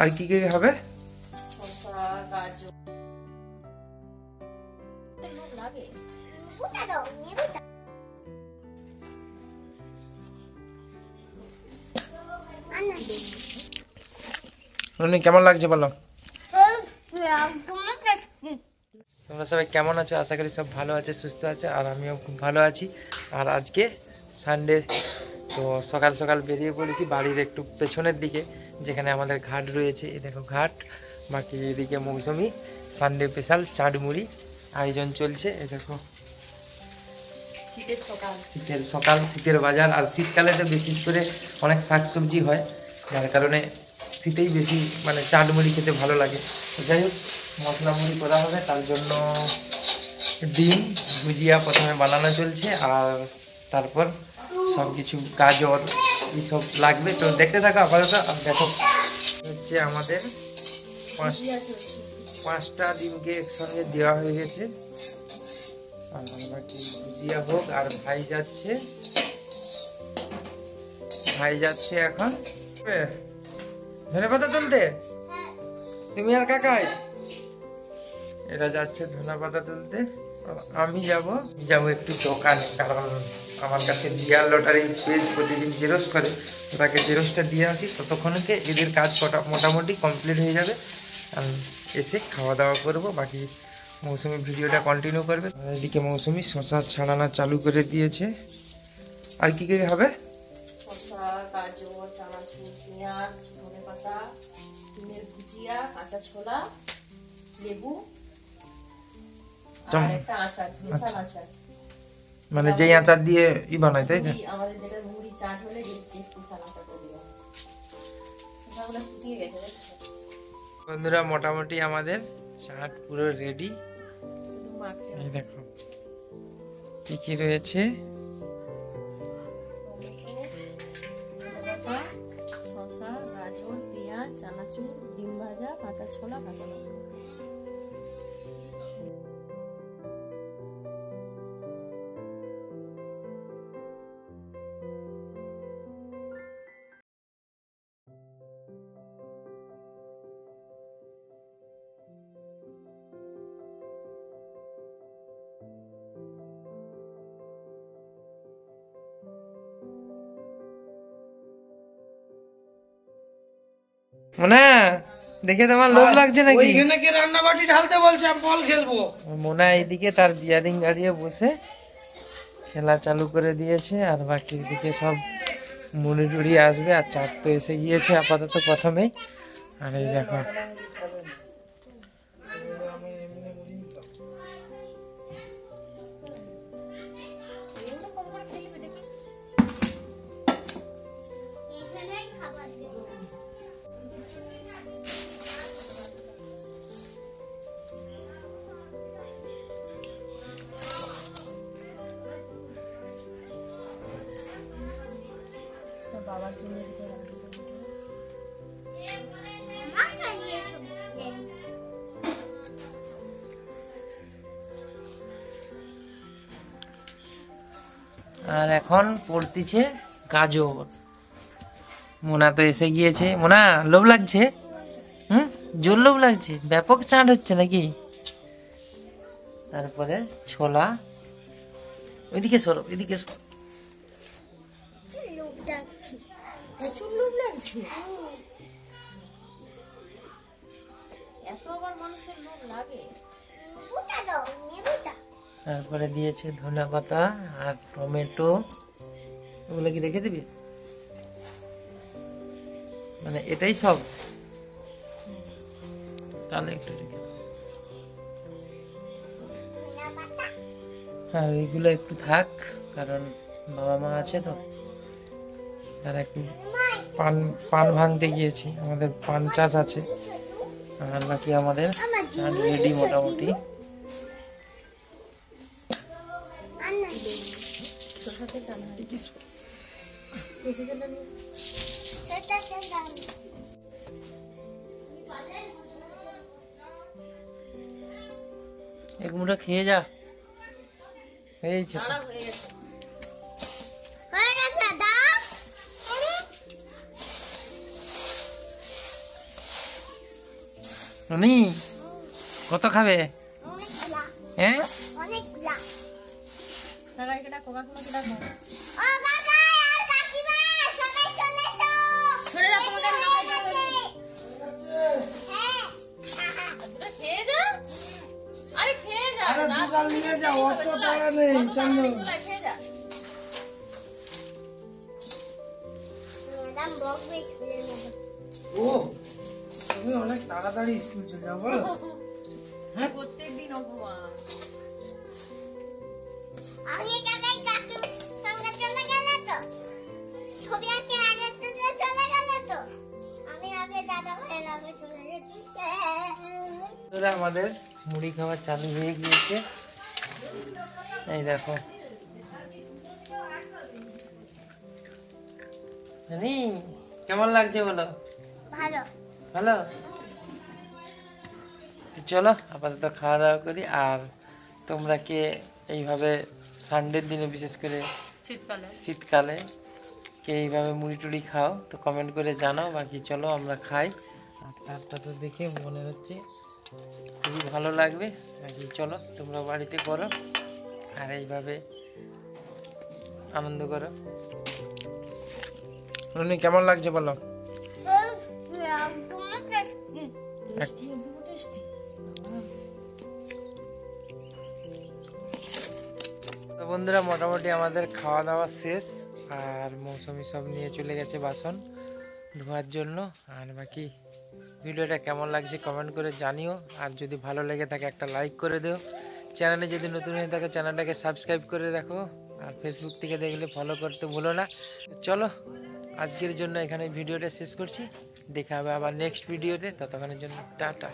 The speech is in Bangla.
আর কি কি হবে? শসা, গাজর। লাগে কেমন লাগছে বলো? তোমরা সবাই কেমন আছো? আশা করি সব ভালো আছে, সুস্থ আছে, আর আমিও খুব ভালো আছি। আর আজকে সানডে, তো সকাল সকাল বেরিয়ে পড়েছি বাড়ির একটু পেছনের দিকে, যেখানে আমাদের ঘাট রয়েছে। এই দেখো ঘাট, বাকি এদিকে মৌসুমি সানডে স্পেশাল চাট মুড়ি আয়োজন চলছে। এই দেখো শীতের সকাল, শীতের বাজার। আর শীতকালে তো বিশেষ করে অনেক শাকসবজি হয়, যার কারণে শীতেই বেশি মানে চাট মুড়ি খেতে ভালো লাগে। তো যাই হোক, মশলা মুড়ি করা হবে, তার জন্য ডিম ভুজিয়া প্রথমে বানানো চলছে, আর তারপর সব কিছু গাজর এইসব লাগবে। তো দেখতে থাকো আপাতত। আর দেখো হচ্ছে আমাদের 5টা ডিমকে একসঙ্গে দেওয়া হয়ে গেছে। আর বাকি ভুজিয়া হোক। আর ভাই যাচ্ছে এখন ধনেপাতা তুলতে। তুমি আর কাকাই এরা যাচ্ছে ধনেপাতা তুলতে। আমি যাব একটু দোকানে, কারণ আমার কাছে ডিয়ার লটারি পেজ প্রতিদিন জেরক্স করে, তাকে জেরক্সটা দিয়ে আসি। ততক্ষণকে এদের কাজ মোটামুটি কমপ্লিট হয়ে যাবে। আর এসে খাওয়া দাওয়া করবো, বাকি মৌসুমি ভিডিওটা কন্টিনিউ করবে। এদিকে মৌসুমি শশা ছাড়ানো চালু করে দিয়েছে। আর কি কি হবে? শসা, গাজর, চানাচুর, পেঁয়াজ, ধনেপাতা, ডিমের ভুজিয়া, কাঁচা ছোলা, লেবু আর একটা আচার, স্পেশাল আচার। মানে যেই আচার দিয়ে বানায়, তাই না? আমাদের যেটা মুড়ি চাট হলে যে স্পেশাল আচারটা দিও। এগুলো শুকিয়ে গেছে দেখছো বন্ধুরা। মোটামুটি আমাদের চাট পুরো রেডি। শুধু মাখতে এই দেখো কি কি রয়েছে। শসা, গাজর, পেঁয়াজ, চানাচুর, ডিম ভাজা, কাঁচা ছোলা, কাঁচা লঙ্কা। মোনা, দেখে তোমার লোভ লাগছে নাকি? ওইখানে কে রান্না বাটি ঢালতে বলছে, আমি বল খেলবো। মোনা এইদিকে তার বিয়ারিং গাড়িয়ে বসে খেলা চালু করে দিয়েছে। আর বাকি দিকে সব মুড়ি টুড়ি আসবে। আর চাট তো এসে গিয়েছে আপাতত প্রথমেই। আর এই দেখো বাবার জন্য আর এখন পড়তেছে গাজর। মোনা তো এসে গিয়েছে। মোনা, লোভ লাগছে? জোর লোভ লাগছে, ব্যাপক চাট হচ্ছে নাকি? তারপরে ছোলা, ওইদিকে সরো, এদিকে সরো। প্রচুর লোভ লাগছে। এত আবার মানুষের লোভ লাগে? তারপরে দিয়েছে ধনেপাতা আর টমেটো। ওগুলো কি রেখে দিবি? মানে এটাই সব? তাহলে একটু রেখে, হ্যাঁ এইগুলো একটু থাক, কারণ বাবা মা আছে তো, তারা একটু পান ভাঙতে গিয়েছে। আমাদের পান চাষ আছে। আর বাকি আমাদের চাট রেডি মোটামুটি। এক মুঠো খেয়ে যা, হয়েছে। রনি কত খাবে? হ্যাঁ কাকাইকে ডাকো, কাকিমাকে ডাকো। সরে যাও, তোমাদের নামে যাবে। দুটো খেয়ে যা। আরে খেয়ে যা। আরে না দুকাল নিয়ে যাও, অত তাড়া নেই, চলো। খেয়ে যা। ও তুমি অনেক তাড়াতাড়ি স্কুল চলে যাও বলো। হ্যাঁ প্রত্যেকদিন অপমান। আগে কাকাই কাকু সঙ্গে চলে গেল তো, ছবি আঁকতে আগে তো চলে গেল তো, আমি আগে দাদা ভাইয়ের আগে চলে গেছি। বন্ধুরা, আমাদের মুড়ি খাওয়া চালু হয়ে গিয়েছে। এই দেখো রনি, কেমন লাগছে বলো? ভালো। ভালো। তো চলো আপাতত খাওয়া দাওয়া করি। আর তোমরা কে এইভাবে সানডের দিনে বিশেষ করে শীতকালে কে এইভাবে মুড়ি টুড়ি খাও তো কমেন্ট করে জানাও। বাকি চলো আমরা খাই। আর চারটা তো দেখে মনে হচ্ছে খুবই ভালো লাগবে। বাকি চলো তোমরা বাড়িতে করো আর এইভাবে আনন্দ করো। রনি কেমন লাগছে বলো? তো বন্ধুরা, মোটামুটি আমাদের খাওয়া দাওয়া শেষ। আর মৌসুমি সব নিয়ে চলে গেছে বাসন ধোয়ার জন্য। আর বাকি ভিডিওটা কেমন লাগছে কমেন্ট করে জানিও। আর যদি ভালো লেগে থাকে একটা লাইক করে দিও। চ্যানেলে যদি নতুন হয়ে থাকে চ্যানেলটাকে সাবস্ক্রাইব করে রাখো। আর ফেসবুক থেকে দেখলে ফলো করতে ভুলো না। চলো আজকের জন্য এখানে ভিডিওটা শেষ করছি। দেখা হবে আবার নেক্সট ভিডিওতে। ততক্ষণের জন্য টাটা।